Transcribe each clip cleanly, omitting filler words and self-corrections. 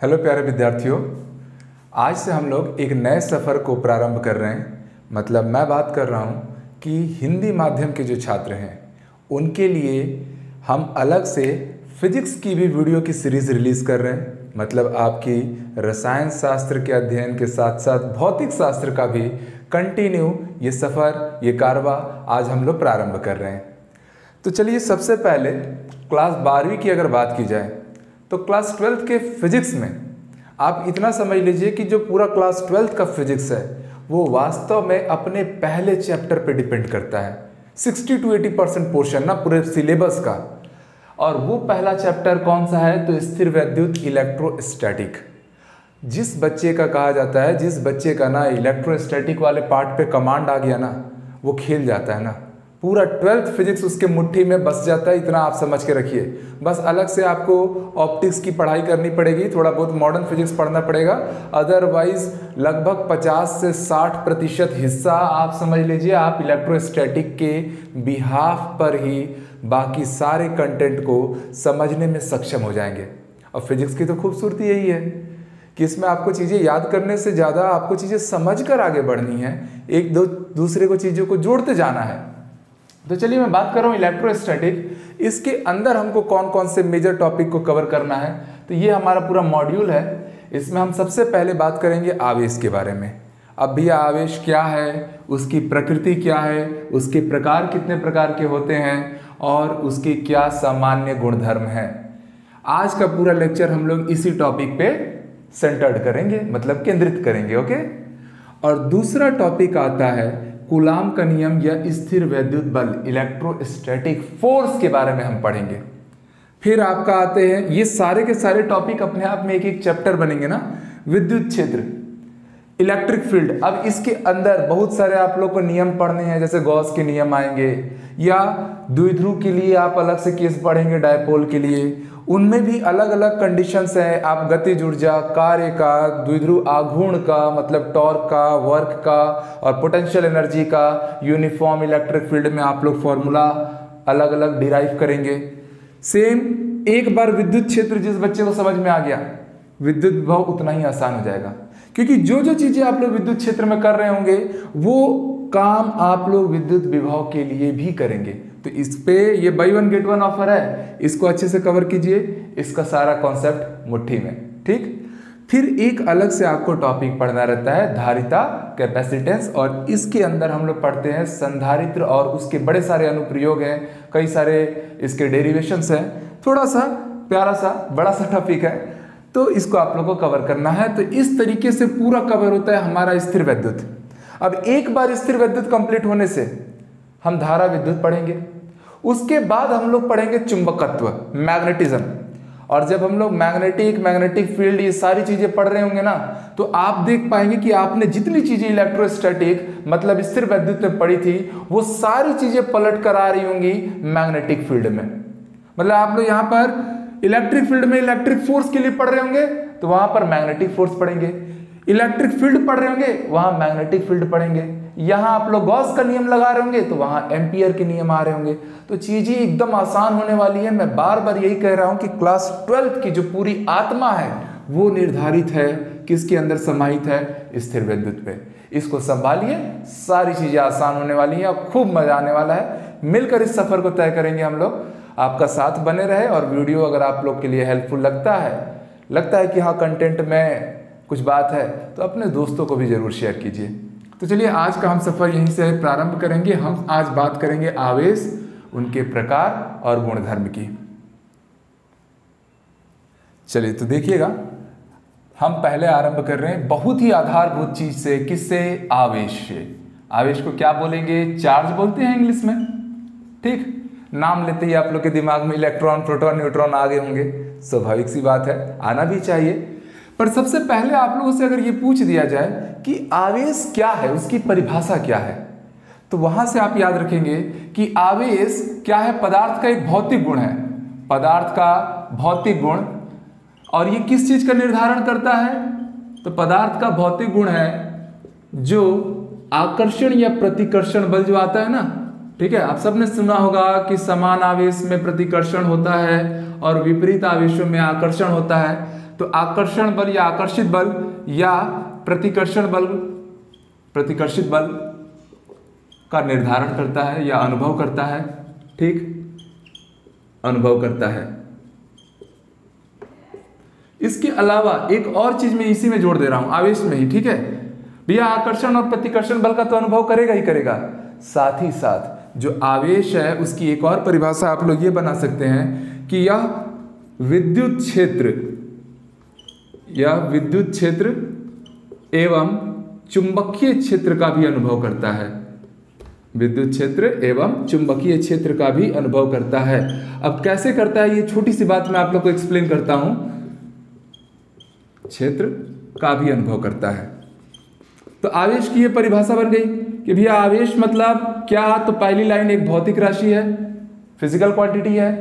Hello प्यारे विद्यार्थियों, आज से हम लोग एक नए सफ़र को प्रारंभ कर रहे हैं। मतलब मैं बात कर रहा हूँ कि हिंदी माध्यम के जो छात्र हैं उनके लिए हम अलग से फिजिक्स की भी वीडियो की सीरीज़ रिलीज़ कर रहे हैं। मतलब आपकी रसायन शास्त्र के अध्ययन के साथ साथ भौतिक शास्त्र का भी कंटिन्यू ये सफ़र, ये कारवा आज हम लोग प्रारंभ कर रहे हैं। तो चलिए, सबसे पहले क्लास 12वीं की अगर बात की जाए तो क्लास 12th के फिजिक्स में आप इतना समझ लीजिए कि जो पूरा क्लास 12th का फिजिक्स है वो वास्तव में अपने पहले चैप्टर पे डिपेंड करता है। 60 to 80% पोर्शन ना पूरे सिलेबस का। और वो पहला चैप्टर कौन सा है? तो स्थिर वैद्युत इलेक्ट्रोस्टैटिक। जिस बच्चे का कहा जाता है, जिस बच्चे का ना इलेक्ट्रोस्टैटिक वाले पार्ट पे कमांड आ गया ना, वो खेल जाता है ना। पूरा 12th फिजिक्स उसके मुट्ठी में बस जाता है, इतना आप समझ के रखिए। बस अलग से आपको ऑप्टिक्स की पढ़ाई करनी पड़ेगी, थोड़ा बहुत मॉडर्न फिजिक्स पढ़ना पड़ेगा। अदरवाइज लगभग 50 से 60% हिस्सा आप समझ लीजिए आप इलेक्ट्रोस्टैटिक के बिहाफ पर ही बाकी सारे कंटेंट को समझने में सक्षम हो जाएंगे। और फिजिक्स की तो खूबसूरती यही है कि इसमें आपको चीज़ें याद करने से ज़्यादा आपको चीज़ें समझ कर आगे बढ़नी है, एक दो दूसरे को चीज़ों को जोड़ते जाना है। तो चलिए, मैं बात कर रहा हूँ इलेक्ट्रोस्टैटिक। इसके अंदर हमको कौन कौन से मेजर टॉपिक को कवर करना है, तो ये हमारा पूरा मॉड्यूल है। इसमें हम सबसे पहले बात करेंगे आवेश के बारे में। अब भी आवेश क्या है, उसकी प्रकृति क्या है, उसके प्रकार कितने प्रकार के होते हैं और उसके क्या सामान्य गुणधर्म हैं। आज का पूरा लेक्चर हम लोग इसी टॉपिक पे सेंटर्ड करेंगे, मतलब केंद्रित करेंगे। ओके। और दूसरा टॉपिक आता है कूलाम का नियम या स्थिर वैद्युत बल, इलेक्ट्रोस्टैटिक फोर्स के बारे में हम पढ़ेंगे। फिर आपका आते हैं ये सारे के सारे टॉपिक अपने आप में एक एक चैप्टर बनेंगे ना। विद्युत क्षेत्र, इलेक्ट्रिक फील्ड। अब इसके अंदर बहुत सारे आप लोग को नियम पढ़ने हैं, जैसे गॉस के नियम आएंगे, या द्विध्रुव के लिए आप अलग से केस पढ़ेंगे, डायपोल के लिए। उनमें भी अलग अलग कंडीशंस हैं। आप गतिज ऊर्जा, कार्य का, द्विध्रुव आघूर्ण का मतलब टॉर्क का, वर्क का, और पोटेंशियल एनर्जी का, यूनिफॉर्म इलेक्ट्रिक फील्ड में आप लोग फॉर्मूला अलग अलग डिराइव करेंगे। सेम एक बार विद्युत क्षेत्र जिस बच्चे को समझ में आ गया, विद्युत विभव उतना ही आसान हो जाएगा, क्योंकि जो जो चीजें आप लोग विद्युत क्षेत्र में कर रहे होंगे वो काम आप लोग विद्युत विभव के लिए भी करेंगे। तो इस पे ये by one get one offer है, इसको अच्छे से कवर कीजिए, इसका सारा कॉन्सेप्ट मुट्ठी में। ठीक। फिर एक अलग से आपको टॉपिक पढ़ना रहता है धारिता, कैपेसिटेंस, और इसके अंदर हम लोग पढ़ते हैं संधारित्र और उसके बड़े सारे अनुप्रयोग हैं, कई सारे इसके डेरिवेशंस हैं। थोड़ा सा प्यारा सा बड़ा सा टॉपिक है, तो इसको आप लोग को कवर करना है। तो इस तरीके से पूरा कवर होता है हमारा स्थिर विद्युत। अब एक बार स्थिर विद्युत कंप्लीट होने से हम धारा विद्युत पढ़ेंगे, उसके बाद हम लोग पढ़ेंगे चुंबकत्व, मैग्नेटिज्म। और जब हम लोग मैग्नेटिक फील्ड, ये सारी चीजें पढ़ रहे होंगे ना, तो आप देख पाएंगे कि आपने जितनी चीजें इलेक्ट्रोस्टैटिक मतलब स्थिर विद्युत में पढ़ी थी वो सारी चीजें पलट कर आ रही होंगी मैग्नेटिक फील्ड में। मतलब आप लोग यहाँ पर इलेक्ट्रिक फील्ड में इलेक्ट्रिक फोर्स के लिए पढ़ रहे होंगे तो वहां पर मैग्नेटिक फोर्स पढ़ेंगे, इलेक्ट्रिक फील्ड पढ़ रहे होंगे वहां मैग्नेटिक फील्ड पढ़ेंगे, यहां आप लोग गॉस का नियम लगा रहे होंगे तो वहां एम्पियर के नियम आ रहे होंगे। तो चीजें एकदम आसान होने वाली है। मैं बार बार यही कह रहा हूं कि क्लास 12th की जो पूरी आत्मा है वो निर्धारित है किसके अंदर समाहित है? स्थिर विद्युत पे। इसको संभालिए, सारी चीजें आसान होने वाली है और खूब मजा आने वाला है। मिलकर इस सफर को तय करेंगे हम लोग। आपका साथ बने रहे, और वीडियो अगर आप लोग के लिए हेल्पफुल लगता है कि हाँ कंटेंट में कुछ बात है, तो अपने दोस्तों को भी जरूर शेयर कीजिए। तो चलिए, आज का हम सफ़र यहीं से प्रारंभ करेंगे। हम आज बात करेंगे आवेश, उनके प्रकार और गुणधर्म की। चलिए तो देखिएगा, हम पहले आरंभ कर रहे हैं बहुत ही आधारभूत चीज से। किससे? आवेश से। आवेश को क्या बोलेंगे? चार्ज बोलते हैं इंग्लिश में। ठीक। नाम लेते ही आप लोग के दिमाग में इलेक्ट्रॉन, प्रोटॉन, न्यूट्रॉन आ गए होंगे। स्वाभाविक सी बात है, आना भी चाहिए। पर सबसे पहले आप लोगों से अगर ये पूछ दिया जाए कि आवेश क्या है, उसकी परिभाषा क्या है, तो वहां से आप याद रखेंगे कि आवेश क्या है? पदार्थ का एक भौतिक गुण है। पदार्थ का भौतिक गुण। और ये किस चीज का निर्धारण करता है? तो पदार्थ का भौतिक गुण है जो आकर्षण या प्रतिकर्षण बल जो आता है ना। ठीक है, आप सबने सुना होगा कि समान आवेश में प्रतिकर्षण होता है और विपरीत आवेशों में आकर्षण होता है। तो आकर्षण बल या आकर्षित बल या प्रतिकर्षण बल, प्रतिकर्षित बल का निर्धारण करता है या अनुभव करता है, ठीक, अनुभव करता है। इसके अलावा एक और चीज मैं इसी में जोड़ दे रहा हूं, आवेश में ही, ठीक है भैया। आकर्षण और प्रतिकर्षण बल का तो अनुभव करेगा ही करेगा, साथ ही साथ जो आवेश है उसकी एक और परिभाषा आप लोग ये बना सकते हैं कि यह विद्युत क्षेत्र या विद्युत क्षेत्र एवं चुंबकीय क्षेत्र का भी अनुभव करता है, विद्युत क्षेत्र एवं चुंबकीय क्षेत्र का भी अनुभव करता है। अब कैसे करता है ये छोटी सी बात मैं आप लोग को एक्सप्लेन करता हूं। क्षेत्र का भी अनुभव करता है। तो आवेश की ये परिभाषा बन गई कि भैया आवेश मतलब क्या, तो पहली लाइन एक भौतिक राशि है, फिजिकल क्वांटिटी है,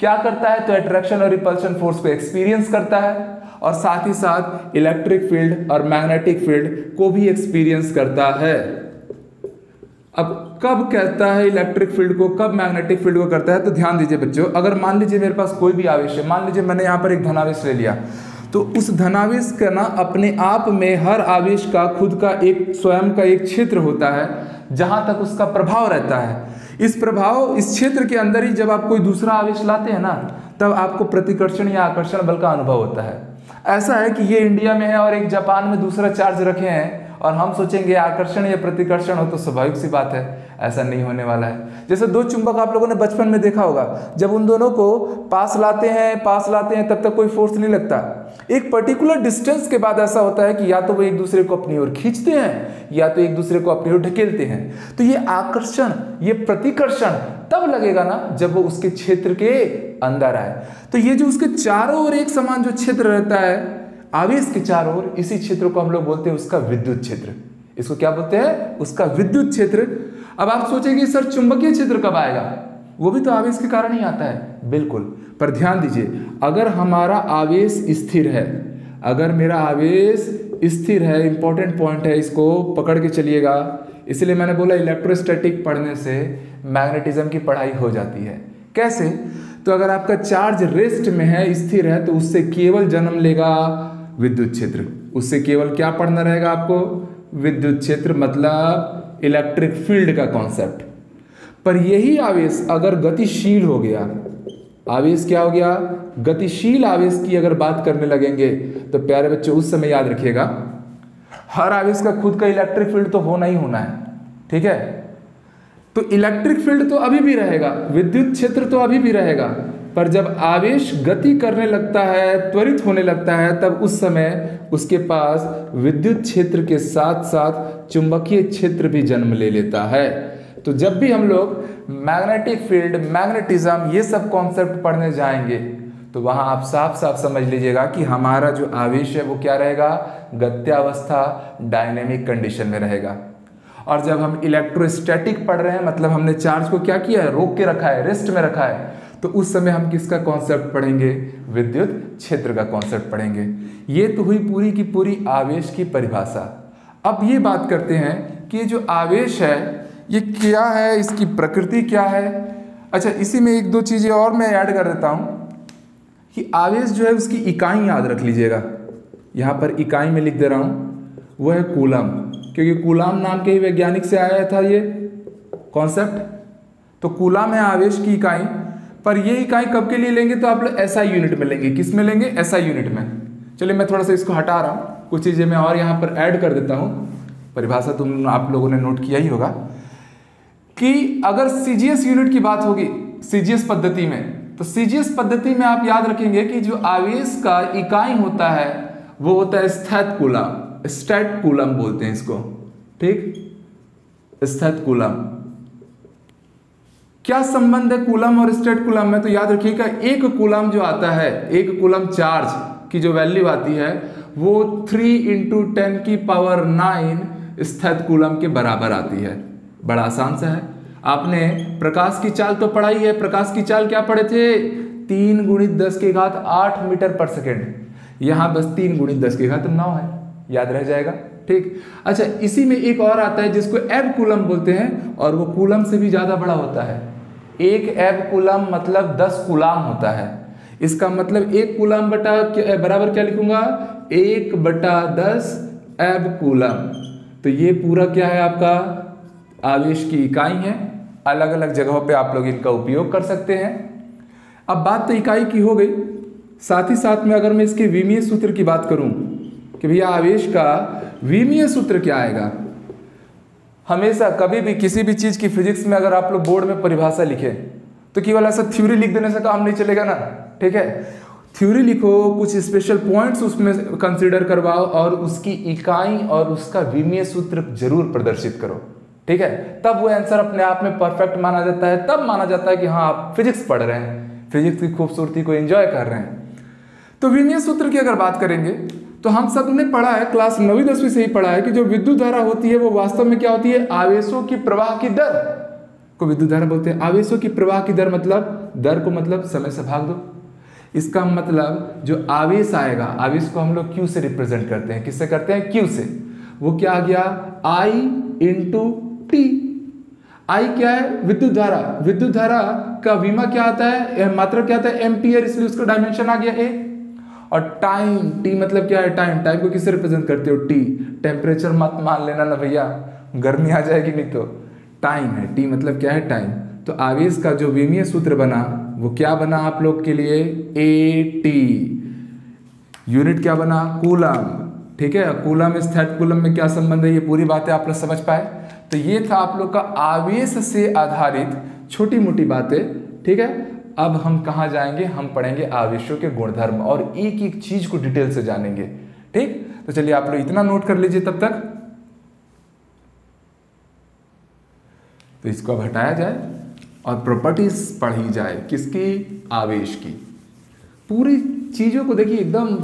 क्या करता है तो अट्रैक्शन और रिपल्शन फोर्स को एक्सपीरियंस करता है और साथ ही साथ इलेक्ट्रिक फील्ड और मैग्नेटिक फील्ड को भी एक्सपीरियंस करता है। अब कब कहता है इलेक्ट्रिक फील्ड को, कब मैग्नेटिक फील्ड को करता है, तो ध्यान दीजिए बच्चों, अगर मान लीजिए मेरे पास कोई भी आवेश है, मान लीजिए मैंने यहाँ पर एक धनावेश ले लिया, तो उस धनावेश का ना अपने आप में हर आवेश का खुद का एक स्वयं का एक क्षेत्र होता है जहां तक उसका प्रभाव रहता है। इस क्षेत्र के अंदर ही जब आप कोई दूसरा आवेश लाते हैं ना, तब आपको प्रतिकर्षण या आकर्षण बल का अनुभव होता है। ऐसा है कि ये इंडिया में है और एक जापान में दूसरा चार्ज रखे हैं और हम सोचेंगे आकर्षण या प्रतिकर्षण हो, तो स्वाभाविक सी बात है ऐसा नहीं होने वाला है। जैसे दो चुंबक आप लोगों ने बचपन में देखा होगा, जब उन दोनों को पास लाते हैं तब तक कोई फोर्स नहीं लगता। एक पर्टिकुलर डिस्टेंस के बाद ऐसा होता है कि या तो वो एक दूसरे को अपनी ओर खींचते हैं या तो एक दूसरे को अपनी ओर ढकेलते हैं। तो ये आकर्षण, ये प्रतिकर्षण तब लगेगा ना जब वो उसके क्षेत्र के अंदर आए। तो ये जो उसके चारों ओर एक समान जो क्षेत्र रहता है आवेश के चारों ओर, इसी क्षेत्र को हम लोग बोलते हैं उसका विद्युत क्षेत्र। इसको क्या बोलते हैं? उसका विद्युत क्षेत्र। अब आप सोचेंगे सर चुंबकीय क्षेत्र कब आएगा? वो भी तो आवेश के कारण ही आता है। बिल्कुल, पर ध्यान दीजिए, अगर हमारा आवेश स्थिर है, अगर मेरा आवेश स्थिर है, इंपॉर्टेंट पॉइंट है, इसको पकड़ के चलिएगा। इसलिए मैंने बोला इलेक्ट्रोस्टैटिक पढ़ने से मैग्नेटिज्म की पढ़ाई हो जाती है। कैसे? तो अगर आपका चार्ज रेस्ट में है, स्थिर है, तो उससे केवल जन्म लेगा विद्युत क्षेत्र। उससे केवल क्या पढ़ना रहेगा आपको? विद्युत क्षेत्र, मतलब इलेक्ट्रिक फील्ड का कॉन्सेप्ट। पर यही आवेश अगर गतिशील हो गया, आवेश क्या हो गया? गतिशील आवेश की अगर बात करने लगेंगे तो प्यारे बच्चों उस समय याद रखिएगा, हर आवेश का खुद का इलेक्ट्रिक फील्ड तो होना ही होना है, ठीक है? तो इलेक्ट्रिक फील्ड तो अभी भी रहेगा, विद्युत क्षेत्र तो अभी भी रहेगा, पर जब आवेश गति करने लगता है, त्वरित होने लगता है, तब उस समय उसके पास विद्युत क्षेत्र के साथ साथ चुंबकीय क्षेत्र भी जन्म ले लेता है। तो जब भी हम लोग मैग्नेटिक फील्ड, मैग्नेटिज्म, ये सब कॉन्सेप्ट पढ़ने जाएंगे तो वहां आप साफ साफ समझ लीजिएगा कि हमारा जो आवेश है वो क्या रहेगा? गत्यावस्था, डायनेमिक कंडीशन में रहेगा। और जब हम इलेक्ट्रोस्टैटिक पढ़ रहे हैं, मतलब हमने चार्ज को क्या किया है? रोक के रखा है, रेस्ट में रखा है, तो उस समय हम किसका कॉन्सेप्ट पढ़ेंगे? विद्युत क्षेत्र का कॉन्सेप्ट पढ़ेंगे। ये तो हुई पूरी की पूरी आवेश की परिभाषा। अब ये बात करते हैं कि ये जो आवेश है ये क्या है, इसकी प्रकृति क्या है। अच्छा, इसी में एक दो चीज़ें और मैं ऐड कर देता हूँ कि आवेश जो है उसकी इकाई याद रख लीजिएगा। यहाँ पर इकाई में लिख दे रहा हूँ, वो है कूलम, क्योंकि कूलम नाम के ही वैज्ञानिक से आया था ये कॉन्सेप्ट। तो कूलम है आवेश की इकाई। पर ये इकाई कब के लिए लेंगे? तो आप लोग एसआई यूनिट में लेंगे। किस में लेंगे? एसआई यूनिट में। चलिए मैं थोड़ा सा इसको हटा रहा हूँ, कुछ चीज़ें मैं और यहाँ पर ऐड कर देता हूँ। परिभाषा तुम आप लोगों ने नोट किया ही होगा कि अगर सीजीएस यूनिट की बात होगी, सीजीएस पद्धति में, तो सीजीएस पद्धति में आप याद रखेंगे कि जो आवेश का इकाई होता है वो होता है स्थैत कूलम, स्टैट कूलम बोलते हैं इसको, ठीक? स्थैत कूलम। क्या संबंध है कूलम और स्टैट कूलम में? तो याद रखिएगा, एक कूलम जो आता है, एक कूलम चार्ज की जो वैल्यू आती है वो 3 × 10⁹ स्थैत कूलम के बराबर आती है। बड़ा आसान सा है। आपने प्रकाश की चाल तो पढ़ाई है। प्रकाश की चाल क्या पढ़े थे? 3 × 10⁸ मीटर/सेकंड। यहाँ बस 3 × 10⁹ है, याद रह जाएगा, ठीक? अच्छा, इसी में एक और आता है जिसको एब कूलम बोलते हैं, और वो कूलम से भी ज़्यादा बड़ा होता है। एक एब कूलम मतलब 10 कूलाम होता है। इसका मतलब 1 कूलम बराबर क्या लिखूंगा, 1/10 एब कूलम। तो ये पूरा क्या है आपका आवेश की इकाई है। अलग अलग जगहों पे आप लोग इनका उपयोग कर सकते हैं। अब बात तो इकाई की हो गई, साथ ही साथ में अगर मैं इसके विमीय सूत्र की बात करूं कि भैया आवेश का विमीय सूत्र क्या आएगा। हमेशा कभी भी किसी भी चीज़ की फिजिक्स में अगर आप लोग बोर्ड में परिभाषा लिखें तो केवल ऐसा थ्योरी लिख देने से काम नहीं चलेगा ना, ठीक है। थ्योरी लिखो, कुछ स्पेशल पॉइंट्स उसमें कंसीडर करवाओ और उसकी इकाई और उसका विमीय सूत्र जरूर प्रदर्शित करो, ठीक है। तब वो आंसर अपने आप में परफेक्ट माना जाता है, तब माना जाता है कि हाँ आप फिजिक्स पढ़ रहे हैं, फिजिक्स की खूबसूरती को एंजॉय कर रहे हैं। तो विमीय सूत्र की अगर बात करेंगे तो हम सब ने पढ़ा है, क्लास 9वीं 10वीं से ही पढ़ा है कि जो विद्युत धारा होती है वो वास्तव में क्या होती है, आवेशों की प्रवाह की दर को विद्युत धारा बोलते हैं। आवेशों की प्रवाह की दर मतलब दर को मतलब समय से भाग दो। इसका मतलब जो आवेश आएगा, आवेश को हम लोग Q से रिप्रेजेंट करते हैं। किससे करते हैं, Q से। वो क्या आ गया, I × T। I क्या है, विद्युत धारा। विद्युत धारा का विमा क्या आता है, मात्रा क्या आता है, एम्पियर, इसलिए उसका डायमेंशन आ गया A। और टाइम, T मतलब क्या है, टाइम। टाइम को किससे रिप्रेजेंट करते हो, T। टेम्परेचर मत मान लेना ना भैया, गर्मी आ जाएगी नहीं तो। टाइम है, T मतलब क्या है, टाइम। तो आवेश का जो विमीय सूत्र बना वो क्या बना आप लोग के लिए, AT। यूनिट क्या बना, कूलम, ठीक है। कूलम स्थैतिक कूलम में क्या संबंध है, ये पूरी बातें आप लोग समझ पाए। तो ये था आप लोग का आवेश से आधारित छोटी मोटी बातें, ठीक है। अब हम कहाँ जाएंगे, हम पढ़ेंगे आवेशों के गुणधर्म और एक एक चीज को डिटेल से जानेंगे, ठीक। तो चलिए आप लोग इतना नोट कर लीजिए तब तक। तो इसको अब हटाया जाए और प्रॉपर्टीज पढ़ी जाए, किसकी, आवेश की। पूरी चीजों को देखिए एकदम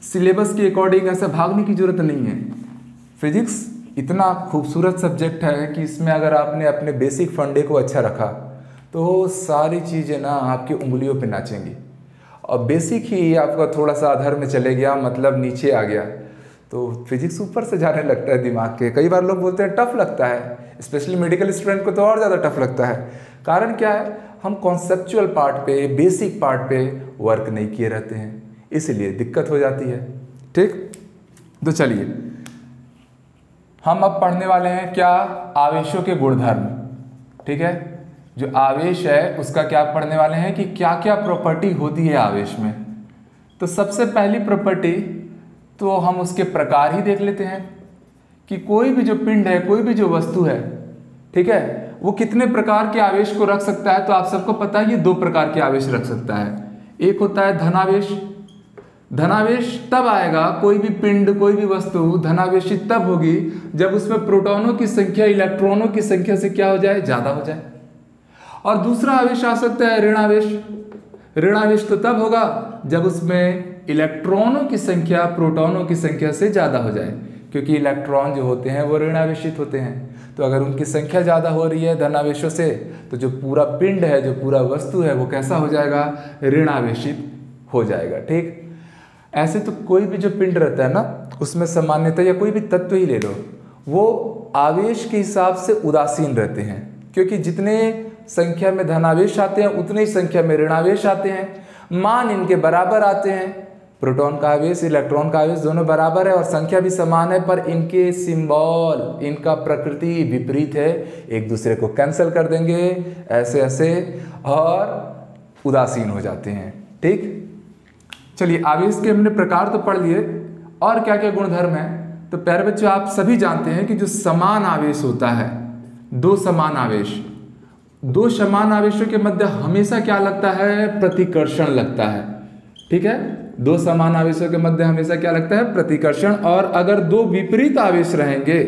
सिलेबस के अकॉर्डिंग, ऐसा भागने की जरूरत नहीं है। फिजिक्स इतना खूबसूरत सब्जेक्ट है कि इसमें अगर आपने अपने बेसिक फंडे को अच्छा रखा तो सारी चीज़ें ना आपकी उंगलियों पे नाचेंगी। और बेसिक ही आपका थोड़ा सा अधर में चले गया, मतलब नीचे आ गया, तो फिजिक्स ऊपर से जाने लगता है दिमाग के। कई बार लोग बोलते हैं टफ लगता है, स्पेशली मेडिकल स्टूडेंट को तो और ज़्यादा टफ लगता है। कारण क्या है, हम कॉन्सेप्चुअल पार्ट पे, बेसिक पार्ट पे वर्क नहीं किए रहते हैं, इसलिए दिक्कत हो जाती है, ठीक। तो चलिए हम अब पढ़ने वाले हैं क्या, आवेशों के गुणधर्म, ठीक है। जो आवेश है उसका क्या पढ़ने वाले हैं कि क्या क्या प्रॉपर्टी होती है आवेश में। तो सबसे पहली प्रॉपर्टी तो हम उसके प्रकार ही देख लेते हैं कि कोई भी जो पिंड है, कोई भी जो वस्तु है, ठीक है, वो कितने प्रकार के आवेश को रख सकता है। तो आप सबको पता है ये 2 प्रकार के आवेश रख सकता है। एक होता है धनावेश। धनावेश तब आएगा, कोई भी पिंड, कोई भी वस्तु धनावेशित तब होगी जब उसमें प्रोटॉनों की संख्या इलेक्ट्रॉनों की संख्या से क्या हो जाए, ज्यादा हो जाए। और दूसरा आवेश आ सकता है ऋणावेश। ऋणावेश तो तब होगा जब उसमें इलेक्ट्रॉनों की संख्या प्रोटॉनों की संख्या से ज़्यादा हो जाए, क्योंकि इलेक्ट्रॉन जो होते हैं वो ऋणावेशित होते हैं। तो अगर उनकी संख्या ज़्यादा हो रही है धनावेशों से, तो जो पूरा पिंड है, जो पूरा वस्तु है, वो कैसा हो जाएगा, ऋणावेशित हो जाएगा, ठीक। ऐसे तो कोई भी जो पिंड रहता है ना, उसमें सामान्यतः या कोई भी तत्व ही ले लो, वो आवेश के हिसाब से उदासीन रहते हैं, क्योंकि जितने संख्या में धनावेश आते हैं उतने ही संख्या में ऋणावेश आते हैं। मान इनके बराबर आते हैं, प्रोटॉन का आवेश, इलेक्ट्रॉन का आवेश दोनों बराबर है और संख्या भी समान है, पर इनके सिंबल, इनका प्रकृति विपरीत है, एक दूसरे को कैंसिल कर देंगे ऐसे ऐसे और उदासीन हो जाते हैं, ठीक। चलिए आवेश के हमने प्रकार तो पढ़ लिए, और क्या क्या गुणधर्म है। तो प्यारे बच्चों आप सभी जानते हैं कि जो समान आवेश होता है, 2 समान आवेश, 2 समान आवेशों के मध्य हमेशा क्या लगता है, प्रतिकर्षण लगता है, ठीक है। 2 समान आवेशों के मध्य हमेशा क्या लगता है, प्रतिकर्षण। और अगर 2 विपरीत आवेश रहेंगे,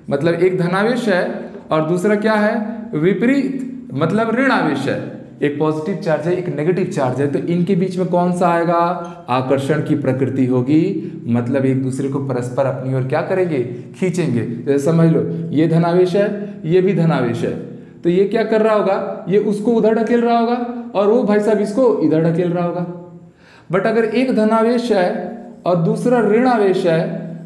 मतलब एक धनावेश है और दूसरा क्या है, विपरीत, मतलब ऋण आवेश है, एक पॉजिटिव चार्ज है, एक नेगेटिव चार्ज है, तो इनके बीच में कौन सा आएगा, आकर्षण की प्रकृति होगी, मतलब एक दूसरे को परस्पर अपनी ओर क्या करेंगे, खींचेंगे। जैसे समझ लो ये धनावेश है, ये भी धनावेश है, तो ये क्या कर रहा होगा, ये उसको उधर ढकेल रहा होगा और वो भाई साहब इसको इधर ढकेल रहा होगा। बट अगर एक धनावेश है और दूसरा ऋण आवेश है,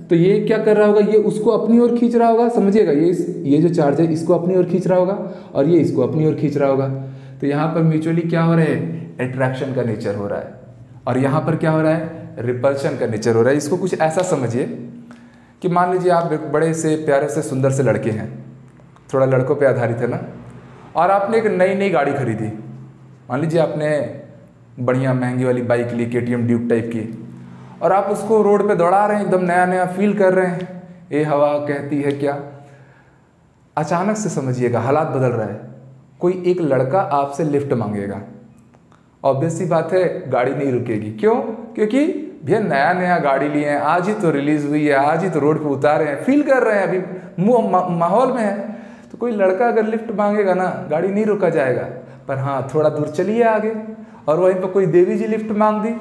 तो ये क्या कर रहा होगा, ये उसको अपनी ओर खींच रहा होगा, समझिएगा, ये जो चार्ज है इसको अपनी ओर खींच रहा होगा और ये इसको अपनी ओर खींच रहा होगा। तो यहाँ पर म्यूचुअली क्या हो रहा है, अट्रैक्शन का नेचर हो रहा है, और यहाँ पर क्या हो रहा है, रिपल्शन का नेचर हो रहा है। इसको कुछ ऐसा समझिए कि मान लीजिए आप एक बड़े से प्यारे से सुंदर से लड़के हैं, थोड़ा लड़कों पे आधारित है ना, और आपने एक नई नई गाड़ी खरीदी। मान लीजिए आपने बढ़िया महंगी वाली बाइक ली, KTM ड्यूक टाइप की, और आप उसको रोड पे दौड़ा रहे हैं, एकदम नया नया फील कर रहे हैं, ये हवा कहती है क्या। अचानक से समझिएगा हालात बदल रहा है, कोई एक लड़का आपसे लिफ्ट मांगेगा। ऑब्वियस सी बात है गाड़ी नहीं रुकेगी। क्यों? क्योंकि भैया नया नया गाड़ी लिए हैं, आज ही तो रिलीज हुई है, आज ही तो रोड पे उतारे हैं, फील कर रहे हैं, अभी माहौल में है। तो कोई लड़का अगर लिफ्ट मांगेगा ना, गाड़ी नहीं रोका जाएगा। पर हाँ, थोड़ा दूर चलिए आगे, और वहीं पर कोई देवी जी लिफ्ट मांग दी,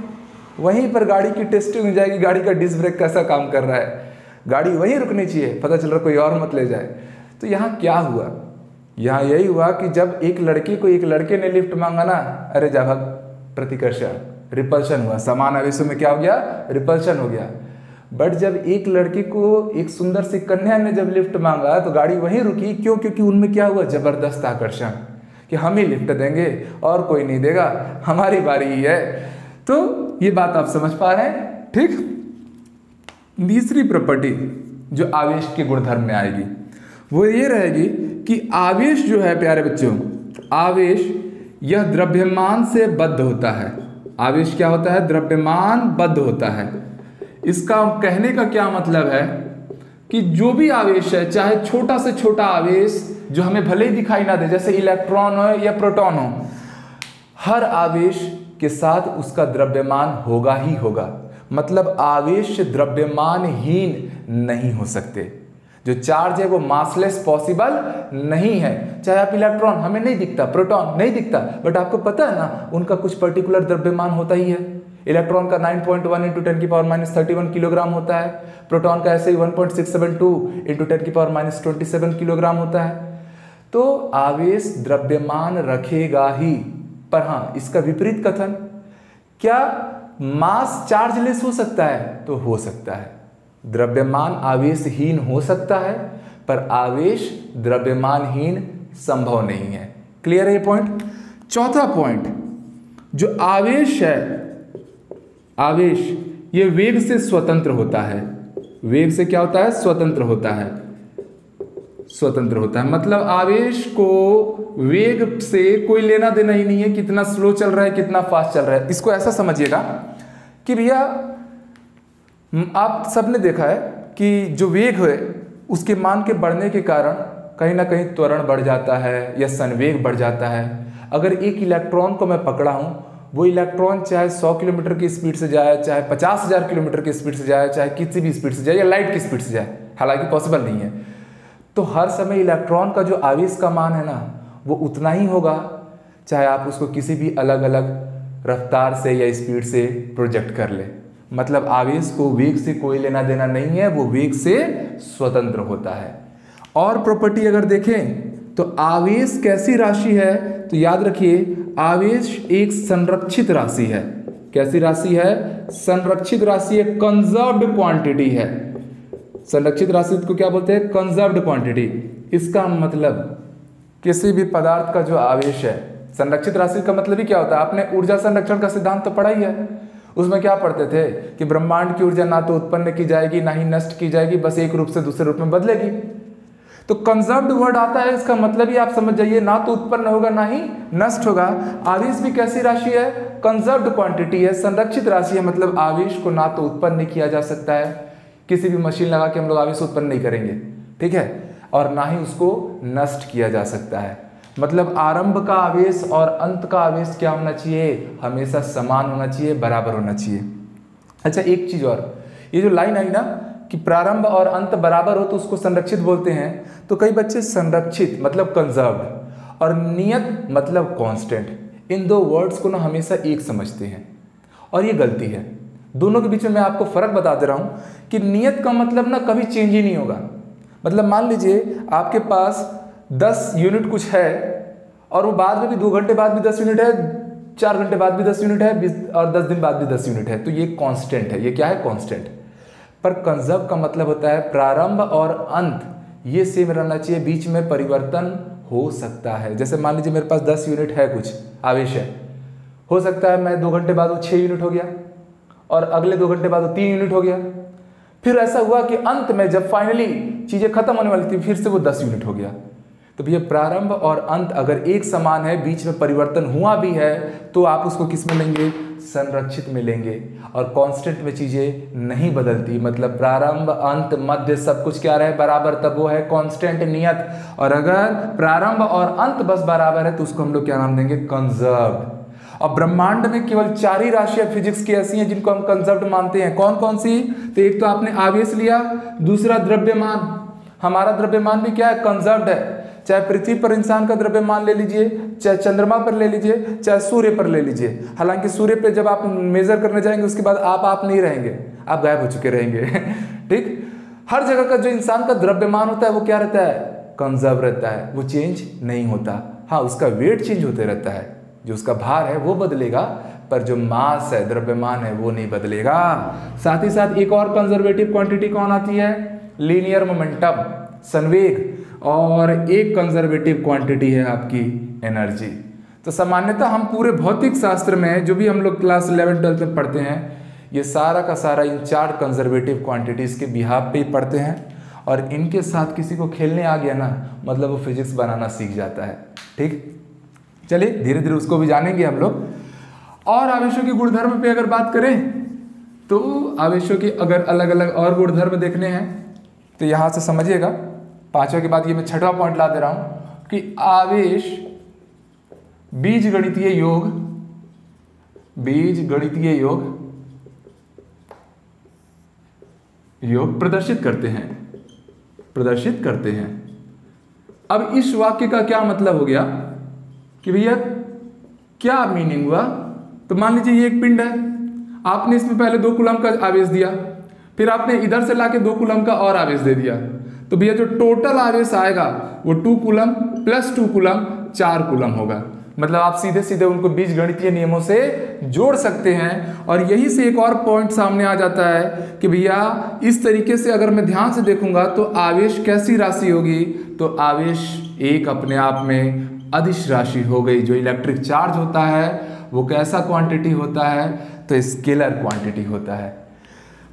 वहीं पर गाड़ी की टेस्टिंग हो जाएगी, गाड़ी का डिस्क ब्रेक कैसा काम कर रहा है, गाड़ी वहीं रुकनी चाहिए, पता चल रहा कोई और मत ले जाए। तो यहाँ क्या हुआ, यहाँ यही हुआ कि जब एक लड़की को एक लड़के ने लिफ्ट मांगा ना, अरे जा भाग, प्रतिकर्षण, रिपल्शन हुआ। समान आवेशों में क्या हो गया, रिपल्शन हो गया। बट जब एक लड़की को एक सुंदर सी कन्या ने जब लिफ्ट मांगा तो गाड़ी वहीं रुकी। क्यों? क्योंकि उनमें क्या हुआ, जबरदस्त आकर्षण, कि हम ही लिफ्ट देंगे और कोई नहीं देगा, हमारी बारी ही है। तो ये बात आप समझ पा रहे हैं, ठीक। तीसरी प्रॉपर्टी जो आवेश के गुणधर्म में आएगी वो ये रहेगी कि आवेश जो है प्यारे बच्चों, आवेश यह द्रव्यमान से बद्ध होता है। आवेश क्या होता है, द्रव्यमान बद्ध होता है। इसका कहने का क्या मतलब है कि जो भी आवेश है, चाहे छोटा से छोटा आवेश जो हमें भले ही दिखाई ना दे, जैसे इलेक्ट्रॉन हो या प्रोटॉन हो, हर आवेश के साथ उसका द्रव्यमान होगा ही होगा। मतलब आवेश द्रव्यमानहीन नहीं हो सकते। जो चार्ज है वो मासलेस पॉसिबल नहीं है। चाहे आप इलेक्ट्रॉन, हमें नहीं दिखता, प्रोटॉन नहीं दिखता, बट आपको पता है ना उनका कुछ पर्टिकुलर द्रव्यमान होता ही है। इलेक्ट्रॉन का 9.1 × 10⁻³ किलोग्राम होता है, प्रोटॉन का ऐसे ही 1.672 × 10⁻27 किलोग्राम होता है। तो आवेश द्रव्यमान रखेगा ही। पर हाँ, इसका विपरीत कथन, क्या मास चार्जलेस हो सकता है? तो हो सकता है। द्रव्यमान आवेशहीन हो सकता है, पर आवेश द्रव्यमानहीन संभव नहीं है। क्लियर है ये पॉइंट। चौथा पॉइंट, जो आवेश है, आवेश ये वेग से स्वतंत्र होता है। वेग से क्या होता है, स्वतंत्र होता है। स्वतंत्र होता है मतलब आवेश को वेग से कोई लेना देना ही नहीं है, कितना स्लो चल रहा है, कितना फास्ट चल रहा है। इसको ऐसा समझिएगा कि भैया आप सबने देखा है कि जो वेग है उसके मान के बढ़ने के कारण कहीं ना कहीं त्वरण बढ़ जाता है या संवेग बढ़ जाता है। अगर एक इलेक्ट्रॉन को मैं पकड़ा हूं, वो इलेक्ट्रॉन चाहे 100 किलोमीटर की स्पीड से जाए, चाहे 50,000 किलोमीटर की स्पीड से जाए, चाहे किसी भी स्पीड से जाए या लाइट की स्पीड से जाए, हालांकि पॉसिबल नहीं है, तो हर समय इलेक्ट्रॉन का जो आवेश का मान है ना वो उतना ही होगा, चाहे आप उसको किसी भी अलग अलग रफ्तार से या स्पीड से प्रोजेक्ट कर ले। मतलब आवेश को वेग से कोई लेना देना नहीं है, वो वेग से स्वतंत्र होता है। और प्रॉपर्टी अगर देखें तो आवेश कैसी राशि है, तो याद रखिए आवेश एक संरक्षित राशि है। कैसी राशि है? संरक्षित राशि है, कंजर्व्ड क्वांटिटी है। संरक्षित राशि को क्या बोलते हैं? Conserved quantity. इसका मतलब किसी भी पदार्थ का जो आवेश है, संरक्षित राशि का मतलब ही क्या होता है? आपने ऊर्जा संरक्षण का सिद्धांत तो पढ़ा ही है। उसमें क्या पढ़ते थे कि ब्रह्मांड की ऊर्जा ना तो उत्पन्न की जाएगी ना ही नष्ट की जाएगी, बस एक रूप से दूसरे रूप में बदलेगी। तो कंजर्व्ड वर्ड आता है, इसका मतलब ही आप समझ जाइए, ना तो उत्पन्न होगा ना ही नष्ट होगा। आवेश भी कैसी राशि है? कंजर्व्ड क्वांटिटी है, संरक्षित राशि है। मतलब आवेश को ना तो उत्पन्न नहीं किया जा सकता है, किसी भी मशीन लगा के हम लोग आवेश उत्पन्न नहीं करेंगे, ठीक है, और ना ही उसको नष्ट किया जा सकता है। मतलब आरंभ का आवेश और अंत का आवेश क्या होना चाहिए? हमेशा समान होना चाहिए, बराबर होना चाहिए। अच्छा एक चीज और, ये जो लाइन आई ना कि प्रारंभ और अंत बराबर हो तो उसको संरक्षित बोलते हैं, तो कई बच्चे संरक्षित मतलब कंजर्व्ड और नियत मतलब कांस्टेंट, इन दो वर्ड्स को ना हमेशा एक समझते हैं, और ये गलती है। दोनों के बीच में मैं आपको फर्क बता दे रहा हूं कि नियत का मतलब ना कभी चेंज ही नहीं होगा। मतलब मान लीजिए आपके पास 10 यूनिट कुछ है और वो बाद में भी 2 घंटे बाद भी 10 यूनिट है, 4 घंटे बाद भी 10 यूनिट है और 10 दिन बाद भी 10 यूनिट है, तो ये कांस्टेंट है। ये क्या है? कांस्टेंट। पर कंजर्व का मतलब होता है प्रारंभ और अंत ये सेम रहना चाहिए, बीच में परिवर्तन हो सकता है। जैसे मान लीजिए मेरे पास 10 यूनिट है, कुछ आवेश है, हो सकता है मैं 2 घंटे बाद वो 6 यूनिट हो गया और अगले 2 घंटे बाद वो 3 यूनिट हो गया। फिर ऐसा हुआ कि अंत में जब फाइनली चीज़ें खत्म होने वाली थी फिर से वो 10 यूनिट हो गया। तो भैया प्रारंभ और अंत अगर एक समान है, बीच में परिवर्तन हुआ भी है, तो आप उसको किस में लेंगे? संरक्षित में लेंगे। और कांस्टेंट में चीज़ें नहीं बदलती, मतलब प्रारंभ अंत मध्य सब कुछ क्या रहे बराबर, तब वो है कांस्टेंट नियत। और अगर प्रारंभ और अंत बस बराबर है तो उसको हम लोग क्या नाम देंगे? कंजर्व्ड। अब ब्रह्मांड में केवल 4 ही राशियां फिजिक्स की ऐसी हैं जिनको हम कंजर्व्ड मानते हैं। कौन कौन सी? तो एक तो आपने आवेश लिया, दूसरा द्रव्यमान। हमारा द्रव्यमान भी क्या है? कंजर्व्ड है। चाहे पृथ्वी पर इंसान का द्रव्यमान ले लीजिए, चाहे चंद्रमा पर ले लीजिए, चाहे सूर्य पर ले लीजिए। हालांकि सूर्य पे जब आप मेजर करने जाएंगे उसके बाद आप नहीं रहेंगे, आप गायब हो चुके रहेंगे। ठीक, हर जगह का जो इंसान का द्रव्यमान होता है वो क्या रहता है? कंजर्व रहता है, वो चेंज नहीं होता। हाँ, उसका वेट चेंज होते रहता है, जो उसका भार है वो बदलेगा, पर जो मास है, द्रव्यमान है, वो नहीं बदलेगा। साथ ही साथ एक और कंजर्वेटिव क्वांटिटी कौन आती है? लीनियर मोमेंटम, संवेग। और एक कंजर्वेटिव क्वांटिटी है आपकी एनर्जी। तो सामान्यतः हम पूरे भौतिक शास्त्र में जो भी हम लोग क्लास 11-12 में पढ़ते हैं, ये सारा का सारा इन 4 कंजर्वेटिव क्वांटिटीज के बिहाफ पे ही पढ़ते हैं। और इनके साथ किसी को खेलने आ गया ना, मतलब वो फिजिक्स बनाना सीख जाता है। ठीक, चलिए धीरे धीरे उसको भी जानेंगे हम लोग। और आवेशों के गुणधर्म पे अगर बात करें तो आवेशों के अगर अलग अलग और गुणधर्म देखने हैं तो यहाँ से समझिएगा, 5वें के बाद ये मैं 6वां पॉइंट ला दे रहा हूं कि आवेश बीजगणितीय योग प्रदर्शित करते हैं। अब इस वाक्य का क्या मतलब हो गया कि भैया क्या मीनिंग हुआ? तो मान लीजिए ये एक पिंड है, आपने इसमें पहले 2 कूलम का आवेश दिया, फिर आपने इधर से लाके 2 कूलम का और आवेश दे दिया, तो भैया जो टोटल आवेश आएगा वो 2 कूलम प्लस 2 कूलम 4 कूलम होगा। मतलब आप सीधे सीधे उनको बीजगणितीय नियमों से जोड़ सकते हैं। और यही से एक और पॉइंट सामने आ जाता है कि भैया इस तरीके से अगर मैं ध्यान से देखूंगा तो आवेश कैसी राशि होगी? तो आवेश एक अपने आप में अदिश राशि हो गई। जो इलेक्ट्रिक चार्ज होता है वो कैसा क्वांटिटी होता है? तो स्केलर क्वांटिटी होता है।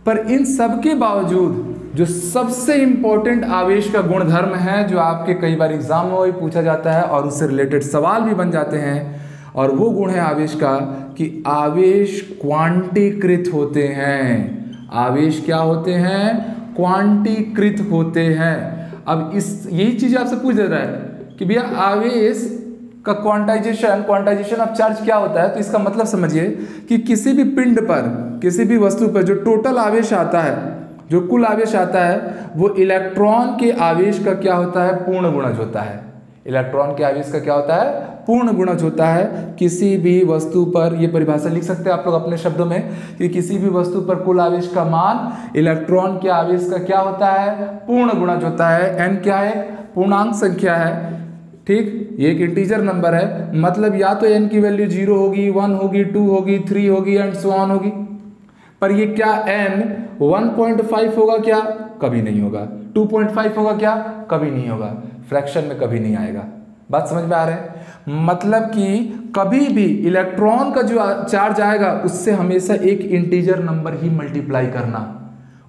पर इन सब के बावजूद जो सबसे इंपॉर्टेंट आवेश का गुणधर्म है, जो आपके कई बार एग्जाम में पूछा जाता है और उससे रिलेटेड सवाल भी बन जाते हैं, और वो गुण है आवेश का कि आवेश क्वांटीकृत होते हैं। आवेश क्या होते हैं? क्वांटीकृत होते हैं। अब यही चीज आपसे पूछ दे रहा है कि भैया आवेश का क्वांटाइजेशन ऑफ चार्ज क्या होता है? तो इसका मतलब समझिए कि किसी भी पिंड पर, किसी भी वस्तु पर जो टोटल आवेश आता है, जो कुल आवेश आता है, वो इलेक्ट्रॉन के आवेश का क्या होता है? पूर्ण गुणज होता है। इलेक्ट्रॉन के आवेश का क्या होता है? पूर्ण गुणज होता है। किसी भी वस्तु पर, ये परिभाषा लिख सकते हैं आप लोग अपने शब्दों में कि किसी भी वस्तु पर कुल आवेश का मान इलेक्ट्रॉन के आवेश का क्या होता है? पूर्ण गुणज होता है। n क्या है? पूर्णांक संख्या है। ठीक, ये एक इंटीजर नंबर है, मतलब या तो n की वैल्यू 0 होगी, 1 होगी, 2 होगी, 3 होगी एंड सो ऑन होगी। पर ये क्या n 1.5 होगा क्या? कभी नहीं होगा। 2.5 होगा क्या? कभी नहीं होगा। फ्रैक्शन में कभी नहीं आएगा। बात समझ में आ रहा है? मतलब कि कभी भी इलेक्ट्रॉन का जो चार्ज आएगा उससे हमेशा एक इंटीजर नंबर ही मल्टीप्लाई करना,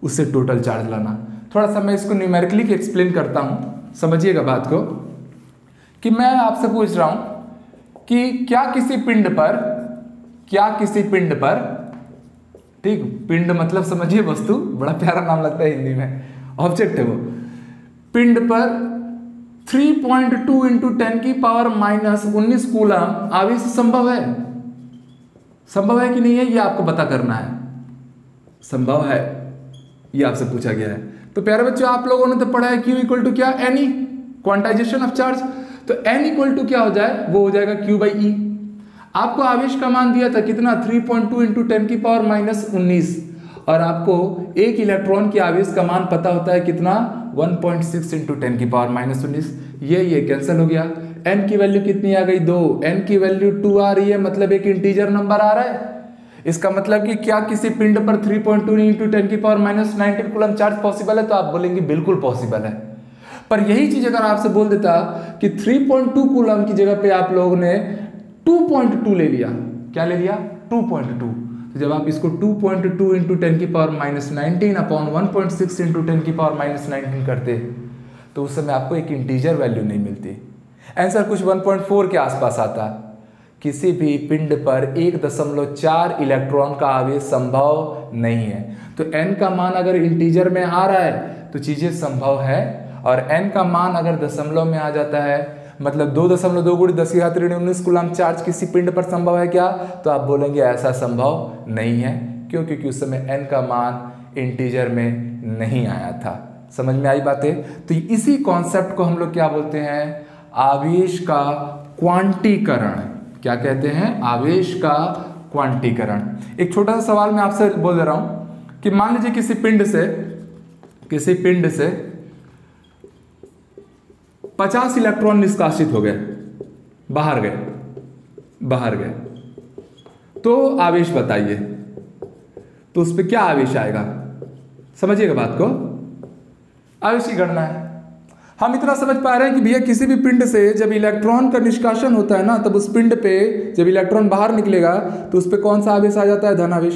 उससे टोटल चार्ज लाना। थोड़ा सा मैं इसको न्यूमेरिकली एक्सप्लेन करता हूं, समझिएगा बात को। कि मैं आपसे पूछ रहा हूं कि क्या किसी पिंड पर, ठीक, पिंड मतलब समझिए वस्तु, बड़ा प्यारा नाम लगता है हिंदी में, ऑब्जेक्ट है वो, पिंड पर 3.2 × 10⁻⁻19 कूलम आवेश संभव है? संभव है कि नहीं है, ये आपको पता करना है। संभव है, ये आपसे पूछा गया है। तो प्यारे बच्चों, आप लोगों ने तो पढ़ा है Q = क्या? Ne, quantization of charge. तो n = क्या हो जाए? वो हो जाएगा Q/E। आपको आवेश का मान दिया था कितना? 3.2 × 10⁻19, और आपको एक इलेक्ट्रॉन के आवेश का मान पता होता है कितना? 1.6 × 10⁻19। ये कैंसिल हो गया। n की वैल्यू कितनी आ गई? 2। n की वैल्यू 2 आ रही है, मतलब एक इंटीजर नंबर आ रहा है। इसका मतलब कि क्या किसी पिंड पर 3.2 × 10⁻19 कूलम चार्ज पॉसिबल है? तो आप बोलेंगे बिल्कुल पॉसिबल है। पर यही चीज अगर आपसे बोल देता कि 3.2 कूलम की जगह पे आप लोगों ने 2.2 ले लिया, क्या ले लिया 2.2। तो जब आप इसको 2.2 इंटू 10 की पावर -19 अपॉन 1.6 इंटू 10 की पावर -19 करते तो उस समय आपको एक इंटीजर वैल्यू नहीं मिलती। आंसर कुछ 1.4 के आसपास आता। किसी भी पिंड पर 1.4 इलेक्ट्रॉन का आवेश संभव नहीं है। तो n का मान अगर इंटीजर में आ रहा है तो चीजें संभव है, और n का मान अगर दशमलव में आ जाता है मतलब 2.2 × 10⁻19 कूलम चार्ज किसी पिंड पर संभव है क्या, तो आप बोलेंगे ऐसा संभव नहीं है। क्यों? क्योंकि उस समय n का मान इंटीजर में नहीं आया था। समझ में आई बातें? तो इसी कॉन्सेप्ट को हम लोग क्या बोलते हैं, आवेश का क्वांटीकरण। क्या कहते हैं? आवेश का क्वांटीकरण। एक छोटा सा सवाल मैं आपसे बोल दे रहा हूं कि मान लीजिए किसी पिंड से 50 इलेक्ट्रॉन निष्कासित हो गए, बाहर गए, तो आवेश बताइए, तो उस पर क्या आवेश आएगा? समझिएगा बात को, आवेश की गणना है। हम इतना समझ पा रहे हैं कि भैया किसी भी पिंड से जब इलेक्ट्रॉन का निष्कासन होता है ना, तब उस पिंड पे जब इलेक्ट्रॉन बाहर निकलेगा तो उस पे कौन सा आवेश आ जाता है? धन आवेश।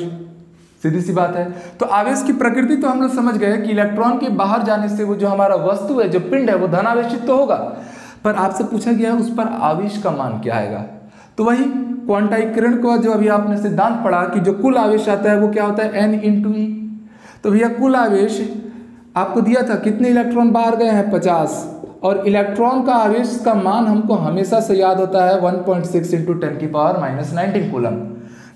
सीधी सी बात है। तो आवेश की प्रकृति तो हम लोग समझ गए कि इलेक्ट्रॉन के बाहर जाने से वो जो हमारा वस्तु है, जो पिंड है, वो धन आवेशित तो होगा। पर आपसे पूछा गया उस पर आवेश का मान क्या आएगा? तो वही क्वांटाइकरण को जो अभी आपने सिद्धांत पढ़ा कि जो कुल आवेश आता है वो क्या होता है? n × e। तो भैया कुल आवेश आपको दिया था, कितने इलेक्ट्रॉन बाहर गए हैं? 50। और इलेक्ट्रॉन का आवेश का मान हमको हमेशा से याद होता है 1.6 इंटू 10 की पावर -19 कूलम।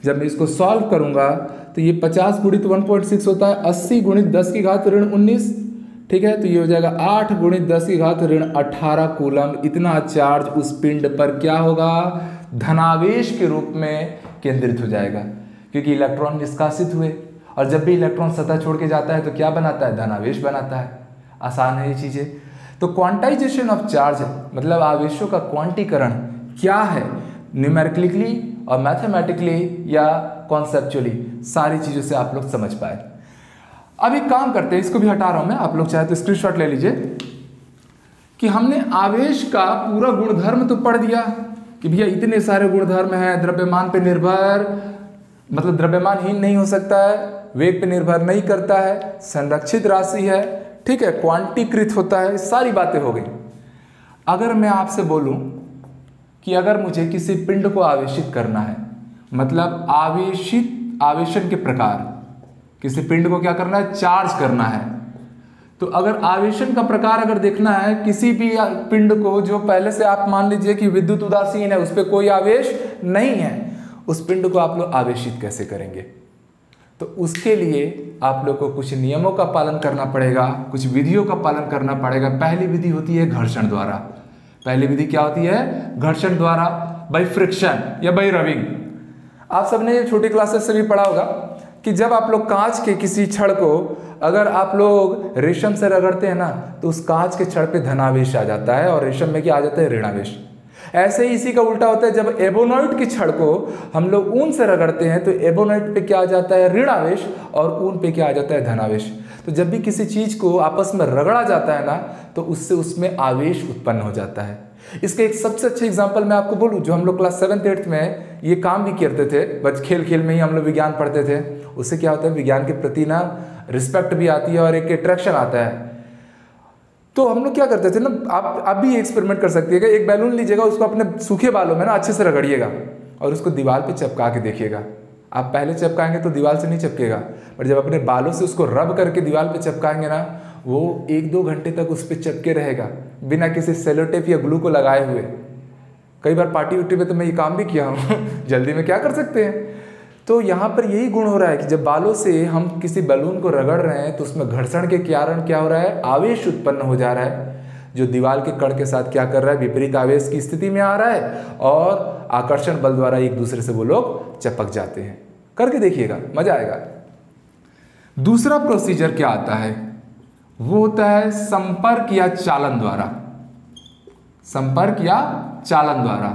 जब मैं इसको सॉल्व करूंगा तो ये 50 गुणित 1.6 होता है 80 गुणित 10 की घात ऋण 19। ठीक है, तो ये हो जाएगा 8 गुणित 10 की घात ऋण 18 कूलम। इतना चार्ज उस पिंड पर क्या होगा? धनावेश के रूप में केंद्रित हो जाएगा, क्योंकि इलेक्ट्रॉन निष्कासित हुए, और जब भी इलेक्ट्रॉन सतह छोड़ के जाता है तो क्या बनाता है? धनावेश बनाता है। आसान है ये चीजें। तो क्वांटाइजेशन ऑफ चार्ज मतलब आवेशों का क्वांटीकरण क्या है, न्यूमेरिकली और मैथमेटिकली या कॉन्सेप्चुअली, सारी चीजों से आप लोग समझ पाए। अब एक काम करते हैं, इसको भी हटा रहा हूं मैं, आप लोग चाहे तो स्क्रीनशॉट ले लीजिए कि हमने आवेश का पूरा गुणधर्म तो पढ़ दिया कि भैया इतने सारे गुणधर्म हैं, द्रव्यमान पे निर्भर, मतलब द्रव्यमानहीन नहीं हो सकता है, वेग पे निर्भर नहीं करता है, संरक्षित राशि है, ठीक है, क्वांटीकृत होता है, सारी बातें हो गई। अगर मैं आपसे बोलूं कि अगर मुझे किसी पिंड को आवेशित करना है, मतलब आवेशन के प्रकार, किसी पिंड को क्या करना है? चार्ज करना है। तो अगर आवेशन का प्रकार अगर देखना है किसी भी पिंड को जो पहले से आप मान लीजिए कि विद्युत उदासीन है, उस पर कोई आवेश नहीं है, उस पिंड को आप लोग आवेशित कैसे करेंगे? तो उसके लिए आप लोग को कुछ नियमों का पालन करना पड़ेगा, कुछ विधियों का पालन करना पड़ेगा। पहली विधि होती है घर्षण द्वारा। पहली विधि क्या होती है? घर्षण द्वारा, बाय फ्रिक्शन या बाय रबिंग। आप सबने छोटी क्लासेस से भी पढ़ा होगा कि जब आप लोग कांच के किसी छड़ को अगर आप लोग रेशम से रगड़ते हैं ना, तो उस कांच के छड़ पे धनावेश आ जाता है और रेशम में क्या आ जाता है? ऋणावेश। ऐसे ही इसी का उल्टा होता है, जब एबोनाइट की छड़ को हम लोग ऊन से रगड़ते हैं तो एबोनाइट पे क्या आ जाता है? ऋणावेश, और ऊन पे क्या आ जाता है? धनावेश। तो जब भी किसी चीज को आपस में रगड़ा जाता है ना, तो उससे उसमें आवेश उत्पन्न हो जाता है। इसका एक सबसे अच्छा एग्जाम्पल मैं आपको बोलूं, जो हम लोग क्लास 7th-8th में ये काम भी करते थे, बस खेल खेल में ही हम लोग विज्ञान पढ़ते थे। उससे क्या होता है? विज्ञान के प्रति ना रिस्पेक्ट भी आती है और एक अट्रैक्शन आता है। तो हम लोग क्या करते थे ना, आप भी एक्सपेरिमेंट कर सकते हैं। एक बैलून लीजिएगा, उसको अपने सूखे बालों में ना अच्छे से रगड़िएगा और उसको दीवार पे चिपका के देखिएगा। आप पहले चिपकाएंगे तो दीवार से नहीं चिपकेगा, पर जब अपने बालों से उसको रब करके दीवार पे चिपकाएंगे ना, वो 1-2 घंटे तक उस पर चिपके रहेगा बिना किसी सेलो टेप या ग्लू को लगाए हुए। कई बार पार्टी उटी में तो मैं ये काम भी किया हूँ जल्दी में क्या कर सकते हैं। तो यहाँ पर यही गुण हो रहा है कि जब बालों से हम किसी बैलून को रगड़ रहे हैं तो उसमें घर्षण के कारण क्या हो रहा है? आवेश उत्पन्न हो जा रहा है, जो दीवार के कण के साथ क्या कर रहा है? विपरीत आवेश की स्थिति में आ रहा है, और आकर्षण बल द्वारा एक दूसरे से वो लोग चिपक जाते हैं। करके देखिएगा, मजा आएगा। दूसरा प्रोसीजर क्या आता है? वो होता है संपर्क या चालन द्वारा। संपर्क या चालन द्वारा,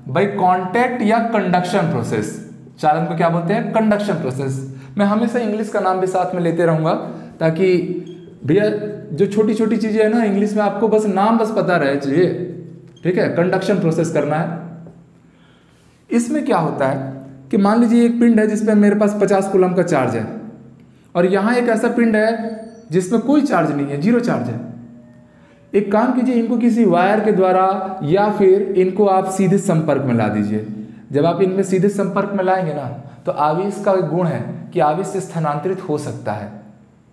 बाय कांटेक्ट या कंडक्शन प्रोसेस। चालन को क्या बोलते हैं? Conduction process. मैं हमेशा इंग्लिश का नाम भी साथ में लेते रहूंगा, ताकि भैया जो छोटी छोटी चीजें है ना इंग्लिश में, आपको बस नाम बस पता रहे चाहिए। ठीक है, कंडक्शन प्रोसेस करना है। इसमें क्या होता है कि मान लीजिए एक पिंड है जिसपे मेरे पास 50 कूलम का चार्ज है और यहाँ एक ऐसा पिंड है जिसमें कोई चार्ज नहीं है, जीरो चार्ज है। एक काम कीजिए, इनको किसी वायर के द्वारा या फिर इनको आप सीधे संपर्क में ला दीजिए। जब आप इनमें सीधे संपर्क में लाएंगे ना तो आवेश का गुण है कि आवेश से स्थानांतरित हो सकता है,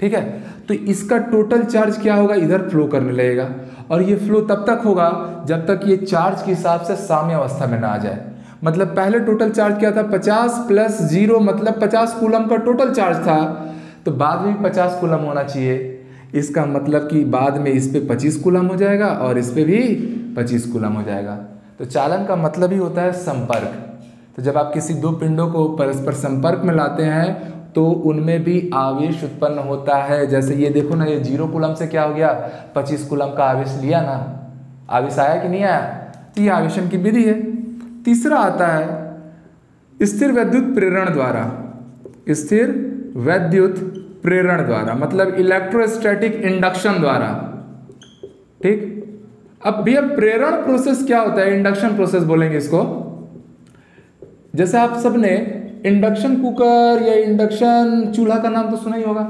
ठीक है। तो इसका टोटल चार्ज क्या होगा, इधर फ्लो करने लगेगा और ये फ्लो तब तक होगा जब तक ये चार्ज के हिसाब से साम्य अवस्था में ना आ जाए। मतलब पहले टोटल चार्ज क्या था, 50 प्लस 0 मतलब 50 कूलम का टोटल चार्ज था, तो बाद में 50 कूलम होना चाहिए। इसका मतलब कि बाद में इस पे 25 कूलम हो जाएगा और इस पे भी 25 कूलम हो जाएगा। तो चालन का मतलब ही होता है संपर्क। तो जब आप किसी दो पिंडों को परस्पर संपर्क में लाते हैं तो उनमें भी आवेश उत्पन्न होता है। जैसे ये देखो ना, ये 0 कूलम से क्या हो गया, 25 कूलम का आवेश लिया ना, आवेश आया कि नहीं आया, तो ये आवेशन की विधि है। तीसरा आता है स्थिर विद्युत प्रेरण द्वारा। स्थिर विद्युत प्रेरण द्वारा मतलब इलेक्ट्रोस्टैटिक इंडक्शन द्वारा, ठीक। अब भैया प्रेरण प्रोसेस क्या होता है, इंडक्शन प्रोसेस बोलेंगे इसको। जैसे आप सबने इंडक्शन कुकर या इंडक्शन चूल्हा का नाम तो सुना ही होगा।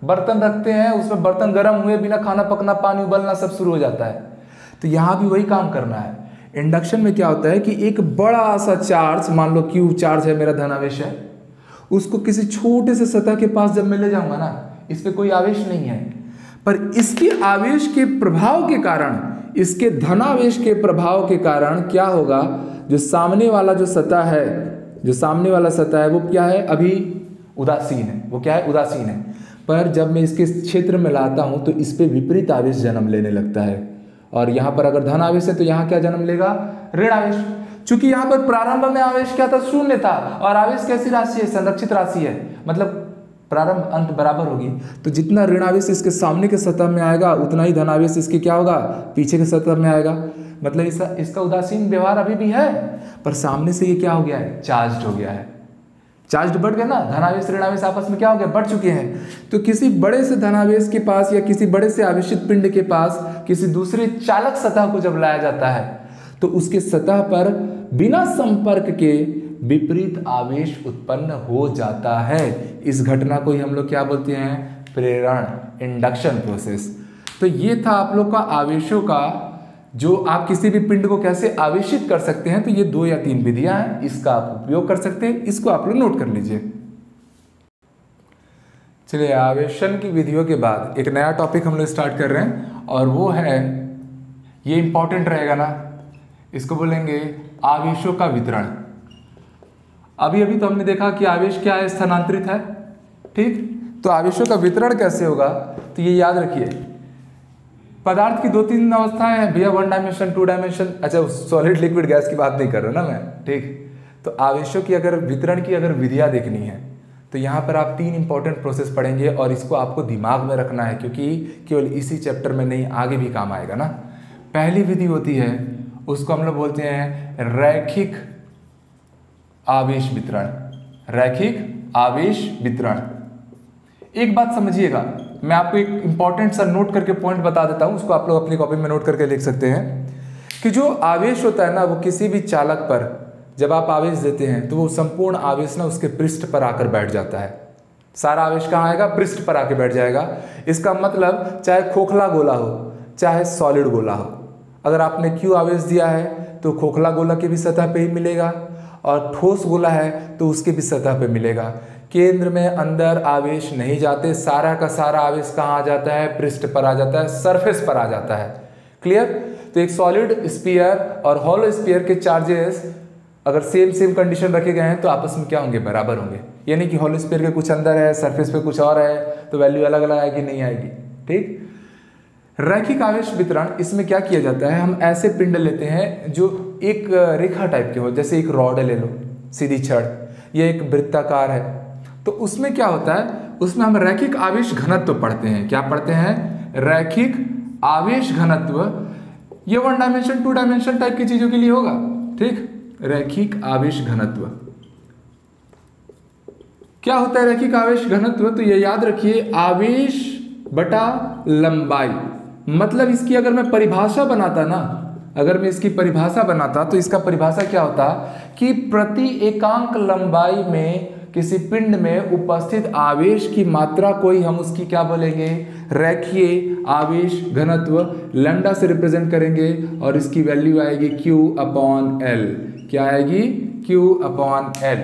बर्तन रखते हैं, उसमें बर्तन गर्म हुए बिना खाना पकना, पानी उबलना सब शुरू हो जाता है। तो यहाँ भी वही काम करना है। इंडक्शन में क्या होता है कि एक बड़ा सा चार्ज, मान लो क्यू चार्ज है, मेरा धनावेश है, उसको किसी छोटे से सतह के पास जब मैं ले जाऊंगा ना, इस पे कोई आवेश नहीं है, पर इसके आवेश के प्रभाव के कारण, इसके धनावेश के प्रभाव के कारण क्या होगा, जो सामने वाला जो सतह है, जो सामने वाला सतह है वो क्या है, अभी उदासीन है। वो क्या है, उदासीन है। पर जब मैं इसके क्षेत्र में लाता हूं तो इस पे विपरीत आवेश जन्म लेने लगता है। और यहाँ पर अगर धन आवेश है तो यहाँ क्या जन्म लेगा, ऋण आवेश। चूंकि यहाँ पर प्रारंभ में आवेश क्या था, शून्य था, और आवेश कैसी राशि है, संरक्षित राशि है, मतलब प्रारंभ अंत बराबर होगी। तो जितना ऋण आवेश इसके सामने के सतह में आएगा उतना ही धनावेश इसके क्या होगा, पीछे के सतह में आएगा। मतलब इसका उदासीन व्यवहार अभी भी है, पर सामने से ये क्या हो गया है, चार्ज हो गया है। चार्ज बढ़ गया ना, धनावेश ऋणावेश आपस में क्या हो गया, बढ़ चुके हैं। तो किसी बड़े से धनावेश के पास या किसी बड़े से आवेशित पिंड के पास किसी दूसरे चालक सतह को जब लाया जाता है तो उसके सतह पर बिना संपर्क के विपरीत आवेश उत्पन्न हो जाता है। इस घटना को ही हम लोग क्या बोलते हैं, प्रेरण, इंडक्शन प्रोसेस। तो ये था आप लोग का आवेशों का, जो आप किसी भी पिंड को कैसे आवेशित कर सकते हैं। तो ये 2 या 3 विधियां हैं, इसका आप उपयोग कर सकते हैं। इसको आप लोग नोट कर लीजिए। चलिए, आवेशन की विधियों के बाद एक नया टॉपिक हम लोग स्टार्ट कर रहे हैं, और वो है, ये इंपॉर्टेंट रहेगा ना, इसको बोलेंगे आवेशों का वितरण। अभी अभी तो हमने देखा कि आवेश क्या है, स्थानांतरित है, ठीक। तो आवेशों का वितरण कैसे होगा, तो ये याद रखिए, पदार्थ की 2-3 अवस्थाएं हैं भैया, 1 डायमेंशन, 2 डायमेंशन, अच्छा सॉलिड लिक्विड गैस की बात नहीं कर रहा ना मैं, ठीक। तो आवेशों की अगर वितरण की अगर विधियां देखनी है तो यहाँ पर आप 3 इंपॉर्टेंट प्रोसेस पढ़ेंगे, और इसको आपको दिमाग में रखना है, क्योंकि केवल इसी चैप्टर में नहीं, आगे भी काम आएगा ना। पहली विधि होती है, उसको हम लोग बोलते हैं रैखिक आवेश वितरण। रैखिक आवेश वितरण। एक बात समझिएगा, मैं आपको एक इंपॉर्टेंट सा नोट करके पॉइंट बता देता हूं, उसको आप लोग अपनी कॉपी में नोट करके लिख सकते हैं, कि जो आवेश होता है ना, वो किसी भी चालक पर जब आप आवेश देते हैं तो वो संपूर्ण आवेश ना उसके पृष्ठ पर आकर बैठ जाता है। सारा आवेश कहाँ आएगा, पृष्ठ पर आकर बैठ जाएगा। इसका मतलब चाहे खोखला गोला हो चाहे सॉलिड गोला हो, अगर आपने क्यू आवेश दिया है तो खोखला गोला के भी सतह पे ही मिलेगा, और ठोस गोला है तो उसके भी सतह पे मिलेगा। केंद्र में अंदर आवेश नहीं जाते, सारा का सारा आवेश कहाँ आ जाता है, पृष्ठ पर आ जाता है, सरफेस पर आ जाता है। क्लियर। तो एक सॉलिड स्फीयर और हॉलो स्फीयर के चार्जेस अगर सेम कंडीशन रखे गए हैं तो आपस में क्या होंगे, बराबर होंगे। यानी कि हॉलो स्फीयर के कुछ अंदर है, सरफेस पे कुछ और है, तो वैल्यू अलग अलग आएगी, नहीं आएगी, ठीक। रैखिक आवेश वितरण, इसमें क्या किया जाता है, हम ऐसे पिंड लेते हैं जो एक रेखा टाइप के हो, जैसे एक रॉड ले लो, सीधी छड़, ये एक वृत्ताकार है। तो उसमें क्या होता है, उसमें हम रैखिक आवेश घनत्व पढ़ते हैं। क्या पढ़ते हैं, रैखिक आवेश घनत्व। ये 1 डायमेंशन 2 डायमेंशन टाइप की चीजों के लिए होगा, ठीक। रैखिक आवेश घनत्व क्या होता है, रैखिक आवेश घनत्व, तो ये याद रखिए, आवेश बटा लंबाई। मतलब इसकी अगर मैं परिभाषा बनाता ना अगर मैं इसकी परिभाषा बनाता तो इसका परिभाषा क्या होता कि प्रति एकांक लंबाई में किसी पिंड में उपस्थित आवेश की मात्रा को ही हम उसकी क्या बोलेंगे, रेखीय आवेश घनत्व लैम्डा से रिप्रेजेंट करेंगे और इसकी वैल्यू आएगी Q/L। क्या आएगी? Q/L।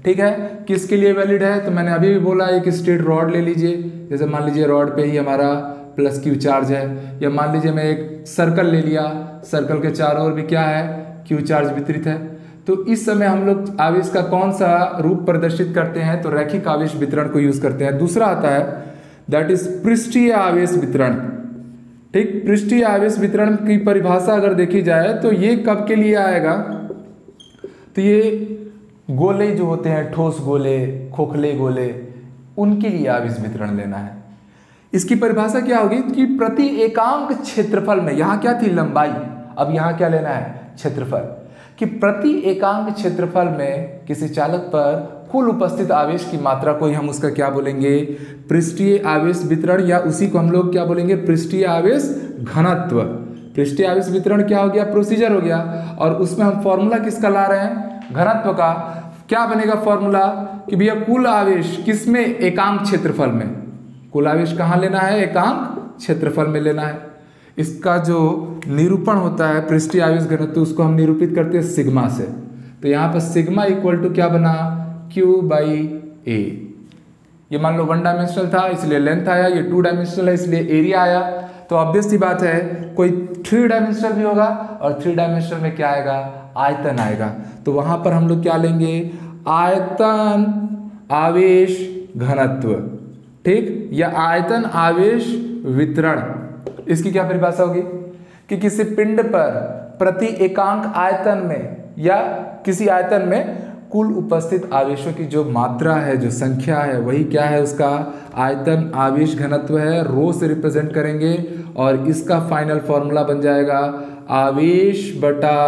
ठीक है, किसके लिए वैलिड है? तो मैंने अभी भी बोला एक स्ट्रेट रॉड ले लीजिए, जैसे मान लीजिए रॉड पे ही हमारा प्लस Q चार्ज है, या मान लीजिए मैं एक सर्कल ले लिया, सर्कल के चारों ओर भी क्या है, Q चार्ज वितरित है। तो इस समय हम लोग आवेश का कौन सा रूप प्रदर्शित करते हैं? तो रैखिक आवेश वितरण को यूज करते हैं। दूसरा आता है दैट इज पृष्ठीय आवेश वितरण। ठीक, पृष्ठीय आवेश वितरण की परिभाषा अगर देखी जाए तो ये कब के लिए आएगा? तो ये गोले जो होते हैं, ठोस गोले, खोखले गोले, उनके लिए आवेश वितरण लेना है। इसकी परिभाषा क्या होगी कि प्रति एकांक क्षेत्रफल में, यहाँ क्या थी लंबाई, अब यहाँ क्या लेना है, क्षेत्रफल, कि प्रति एकांक क्षेत्रफल में किसी चालक पर कुल उपस्थित आवेश की मात्रा को ही हम उसका क्या बोलेंगे, पृष्ठीय आवेश वितरण, या उसी को हम लोग क्या बोलेंगे, पृष्ठीय आवेश घनत्व। पृष्ठीय आवेश वितरण क्या हो गया, प्रोसीजर हो गया, और उसमें हम फॉर्मूला किसका ला रहे हैं, घनत्व का। क्या बनेगा फॉर्मूला कि भैया कुल आवेश किसमें, एकांक क्षेत्रफल में। कुल आवेश कहाँ लेना है, एकांक क्षेत्रफल में लेना है। इसका जो निरूपण होता है पृष्ठीय आवेश घनत्व, उसको हम निरूपित करते हैं सिग्मा से। तो यहाँ पर सिग्मा इक्वल टू क्या बना, Q/A। ये मान लो 1 डायमेंशनल था इसलिए लेंथ आया, ये 2 डायमेंशनल है इसलिए एरिया आया। तो ऑब्वियस सी बात है कोई 3 डायमेंशनल भी होगा और 3 डायमेंशनल में क्या आएगा, आयतन आएगा। तो वहां पर हम लोग क्या लेंगे, आयतन आवेश घनत्व, ठीक, या आयतन आवेश वितरण। इसकी क्या परिभाषा होगी कि किसी पिंड पर प्रति एकांक आयतन में या किसी आयतन में कुल उपस्थित आवेशों की जो मात्रा है, जो संख्या है, वही क्या है, उसका आयतन आवेश घनत्व है, रो से रिप्रेजेंट करेंगे। और इसका फाइनल फॉर्मूला बन जाएगा आवेश बटा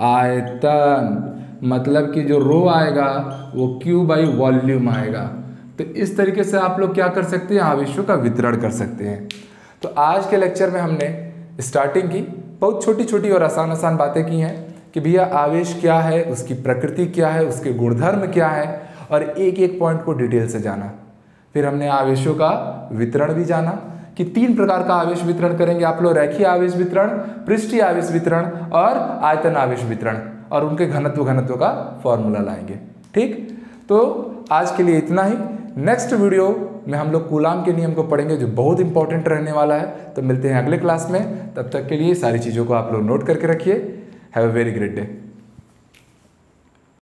आयतन, मतलब कि जो रो आएगा वो Q/वॉल्यूम आएगा। तो इस तरीके से आप लोग क्या कर सकते हैं, आवेशों का वितरण कर सकते हैं। तो आज के लेक्चर में हमने स्टार्टिंग की, बहुत छोटी छोटी और आसान आसान बातें की हैं कि भैया आवेश क्या है, उसकी प्रकृति क्या है, उसके गुणधर्म क्या है, और एक एक पॉइंट को डिटेल से जाना। फिर हमने आवेशों का वितरण भी जाना कि 3 प्रकार का आवेश वितरण करेंगे आप लोग, रैखिक आवेश वितरण, पृष्ठीय आवेश वितरण और आयतन आवेश वितरण, और उनके घनत्व का फॉर्मूला लाएंगे। ठीक, तो आज के लिए इतना ही। नेक्स्ट वीडियो में हम लोग कूलाम के नियम को पढ़ेंगे जो बहुत इंपॉर्टेंट रहने वाला है। तो मिलते हैं अगले क्लास में, तब तक के लिए सारी चीज़ों को आप लोग नोट करके रखिए। Have a very great day.